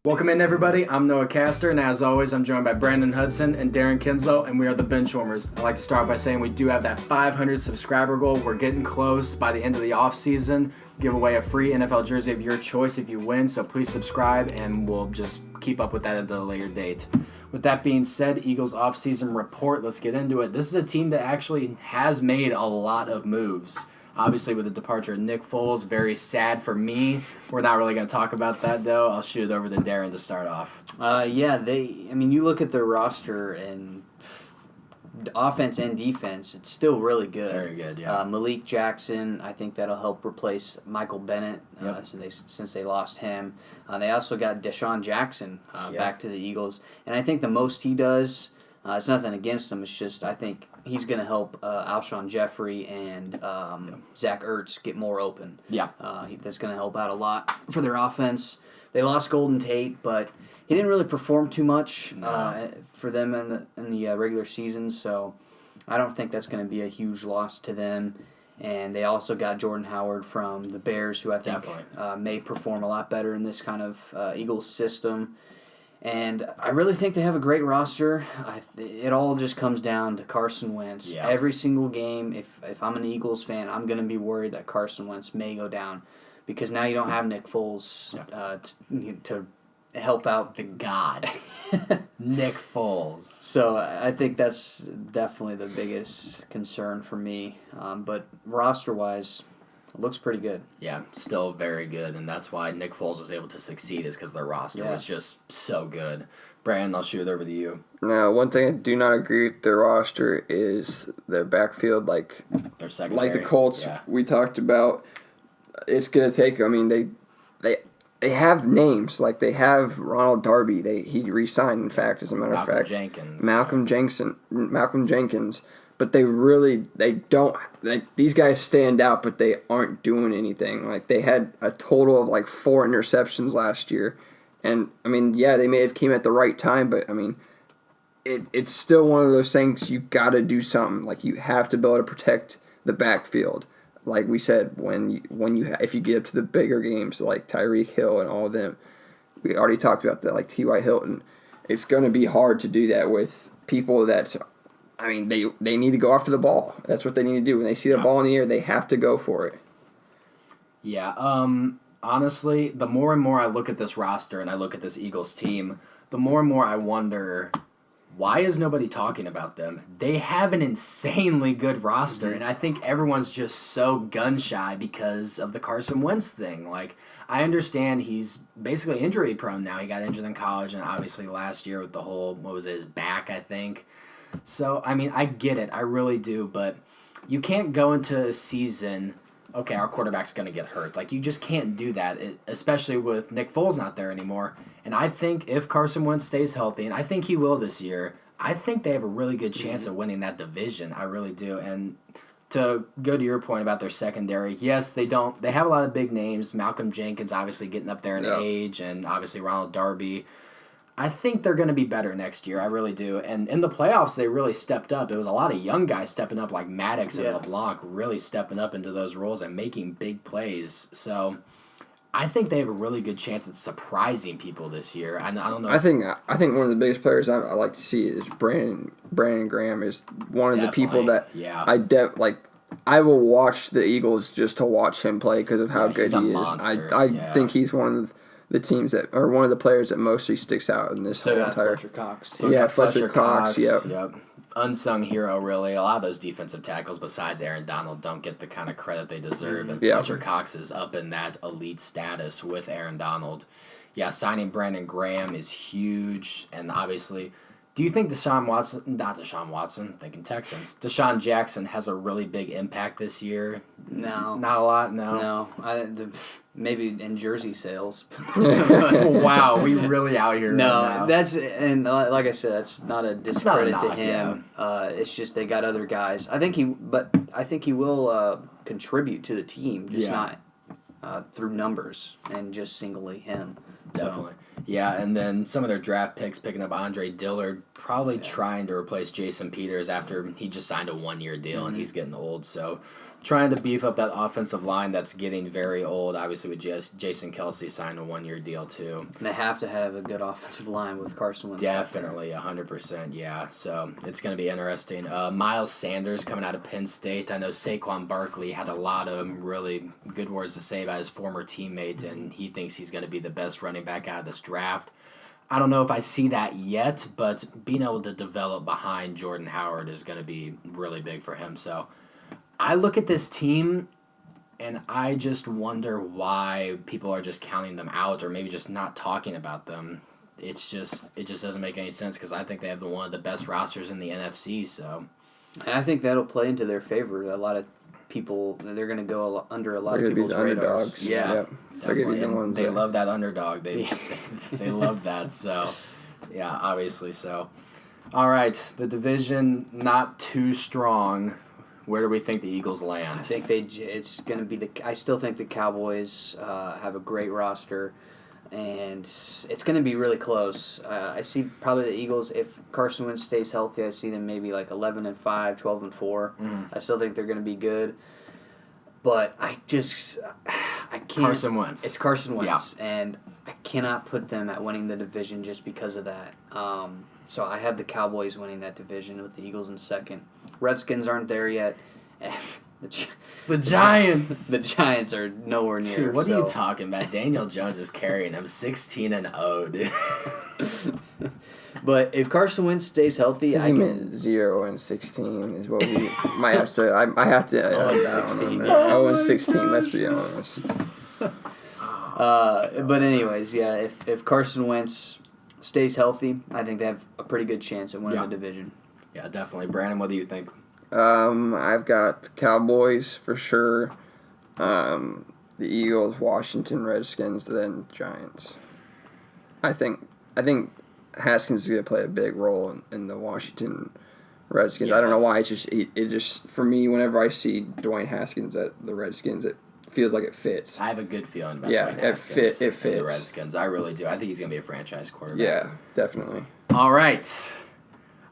Welcome in, everybody. I'm Noah Castor, and as always, I'm joined by Brandon Hudson and Darren Kinslow, and we are the Benchwarmers. I'd like to start by saying we do have that 500 subscriber goal. We're getting close. By the end of the offseason, give away a free NFL jersey of your choice if you win, so please subscribe, and we'll just keep up with that at a later date. With that being said, Eagles offseason report, let's get into it. This is a team that actually has made a lot of moves. Obviously, with the departure of Nick Foles, very sad for me. We're not really going to talk about that, though. I'll shoot it over to Darren to start off. You look at their roster and offense and defense, it's still really good. Very good, yeah. Malik Jackson, I think that'll help replace Michael Bennett since they lost him. They also got Deshaun Jackson back to the Eagles. And I think the most he does, it's nothing against him, it's just I think he's going to help Alshon Jeffrey and Zach Ertz get more open. Yeah. That's going to help out a lot for their offense. They lost Golden Tate, but he didn't really perform too much for them in the regular season, so I don't think that's going to be a huge loss to them. And they also got Jordan Howard from the Bears, who I think may perform a lot better in this kind of Eagles system. And I really think they have a great roster. It all just comes down to Carson Wentz. Yeah. Every single game, if I'm an Eagles fan, I'm going to be worried that Carson Wentz may go down because now you don't have Nick Foles to help out the god, Nick Foles. So I think that's definitely the biggest concern for me. But roster-wise, it looks pretty good. Yeah, still very good, and that's why Nick Foles was able to succeed is because their roster was just so good. Brandon, I'll shoot it over to you. Now, one thing I do not agree with their roster is their backfield, their secondary. like the Colts we talked about. It's going to take, they have names. Like, they have Ronald Darby. He re-signed, in fact, as a matter of fact. Malcolm Jenkins. But they don't, these guys stand out, but they aren't doing anything. Like, they had a total of 4 interceptions last year. And, they may have came at the right time, but, it's still one of those things you got to do something. Like, you have to be able to protect the backfield. Like we said, if you get up to the bigger games, like Tyreek Hill and all of them, we already talked about that, like T.Y. Hilton. It's going to be hard to do that with people that... they need to go after the ball. That's what they need to do. When they see the ball in the air, they have to go for it. Yeah, honestly, the more and more I look at this roster and I look at this Eagles team, the more and more I wonder, why is nobody talking about them? They have an insanely good roster, and I think everyone's just so gun-shy because of the Carson Wentz thing. Like, I understand he's basically injury-prone now. He got injured in college, and obviously last year with the whole, his back, I think. So, I get it. I really do. But you can't go into a season, okay, our quarterback's going to get hurt. Like, you just can't do that, especially with Nick Foles not there anymore. And I think if Carson Wentz stays healthy, and I think he will this year, I think they have a really good chance of winning that division. I really do. And to go to your point about their secondary, yes, they have a lot of big names. Malcolm Jenkins obviously getting up there in age, and obviously Ronald Darby. I think they're going to be better next year. I really do. And in the playoffs, they really stepped up. It was a lot of young guys stepping up, like Maddox and LeBlanc, really stepping up into those roles and making big plays. So I think they have a really good chance at surprising people this year. I don't know. I think one of the biggest players I like to see is Brandon Graham is one of the people that I will watch the Eagles just to watch him play because of how good he is. I think he's one of the teams that, or one of the players that mostly sticks out in this whole entire. Fletcher Cox. Fletcher Cox. Yep. Unsung hero, really. A lot of those defensive tackles, besides Aaron Donald, don't get the kind of credit they deserve. And Fletcher Cox is up in that elite status with Aaron Donald. Yeah, signing Brandon Graham is huge. And obviously, do you think Deshaun Jackson has a really big impact this year? No. Not a lot, no. Maybe in jersey sales. Wow, we really out here. No, like I said, that's not a discredit to him. Yeah. It's just they got other guys. I think he will contribute to the team, just not through numbers and just singly him. Definitely. Yeah, and then some of their draft picks picking up Andre Dillard, probably trying to replace Jason Peters after he just signed a 1-year deal and he's getting old. So trying to beef up that offensive line that's getting very old. Obviously, with Jason Kelce signed a 1-year deal too. And they have to have a good offensive line with Carson Wentz. Definitely, 100%, yeah. So it's going to be interesting. Miles Sanders coming out of Penn State. I know Saquon Barkley had a lot of really good words to say about his former teammate, and he thinks he's going to be the best running back out of this draft. I don't know if I see that yet, but being able to develop behind Jordan Howard is going to be really big for him. So I look at this team, and I just wonder why people are just counting them out or maybe just not talking about them. It just doesn't make any sense because I think they have one of the best rosters in the NFC. So, and I think that'll play into their favor. A lot of people, they're going to go under a lot of people's radars. Underdogs. Yeah, yep. They love that underdog. They love that. So, yeah, obviously so. All right, the division not too strong. Where do we think the Eagles land? I think it's going to be I still think the Cowboys have a great roster, and it's going to be really close. I see probably the Eagles, if Carson Wentz stays healthy, I see them maybe like 11-5, 12-4. Mm. I still think they're going to be good, but I can't. Carson Wentz. It's Carson Wentz, and I cannot put them at winning the division just because of that. So I have the Cowboys winning that division with the Eagles in second. Redskins aren't there yet. The Giants. The Giants are nowhere near. Dude, what are you talking about? Daniel Jones is carrying him 16-0, dude. But if Carson Wentz stays healthy, I can 0-16 is what we might have to. I have to. 0-16. 0-16. Let's be honest. But anyways, yeah. If Carson Wentz stays healthy, I think they have a pretty good chance at winning the division. Yeah, definitely. Brandon, what do you think? I've got Cowboys for sure. The Eagles, Washington Redskins, then Giants. I think Haskins is going to play a big role in the Washington Redskins. Yes. I don't know why. It just for me, whenever I see Dwayne Haskins at the Redskins, it feels like it fits. I have a good feeling about Dwayne Haskins. It fits. The Redskins. I really do. I think he's going to be a franchise quarterback. Yeah, definitely. All right.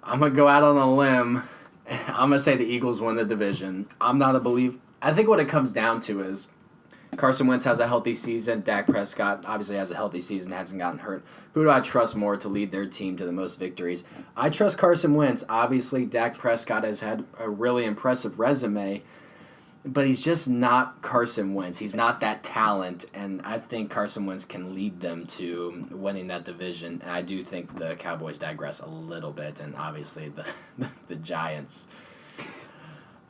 I'm going to go out on a limb. I'm going to say the Eagles win the division. I'm not a believer. I think what it comes down to is Carson Wentz has a healthy season. Dak Prescott obviously has a healthy season, hasn't gotten hurt. Who do I trust more to lead their team to the most victories? I trust Carson Wentz. Obviously, Dak Prescott has had a really impressive resume, but he's just not Carson Wentz. He's not that talent, and I think Carson Wentz can lead them to winning that division. And I do think the Cowboys digress a little bit, and obviously the Giants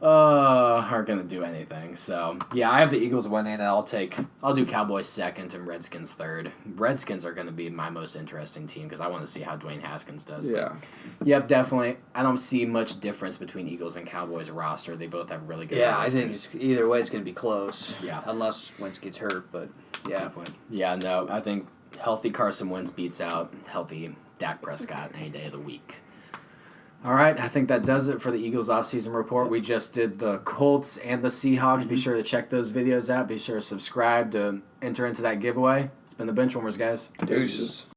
aren't going to do anything. So, yeah, I have the Eagles winning, and I'll do Cowboys second and Redskins third. Redskins are going to be my most interesting team because I want to see how Dwayne Haskins does. Yeah. Yep, definitely. I don't see much difference between Eagles and Cowboys roster. They both have really good rosters. I think either way it's going to be close. Yeah. Unless Wentz gets hurt, but yeah. Definitely. Yeah, no, I think healthy Carson Wentz beats out healthy Dak Prescott any day of the week. All right, I think that does it for the Eagles offseason report. We just did the Colts and the Seahawks. Mm-hmm. Be sure to check those videos out. Be sure to subscribe to enter into that giveaway. It's been the Benchwarmers, guys. Deuces.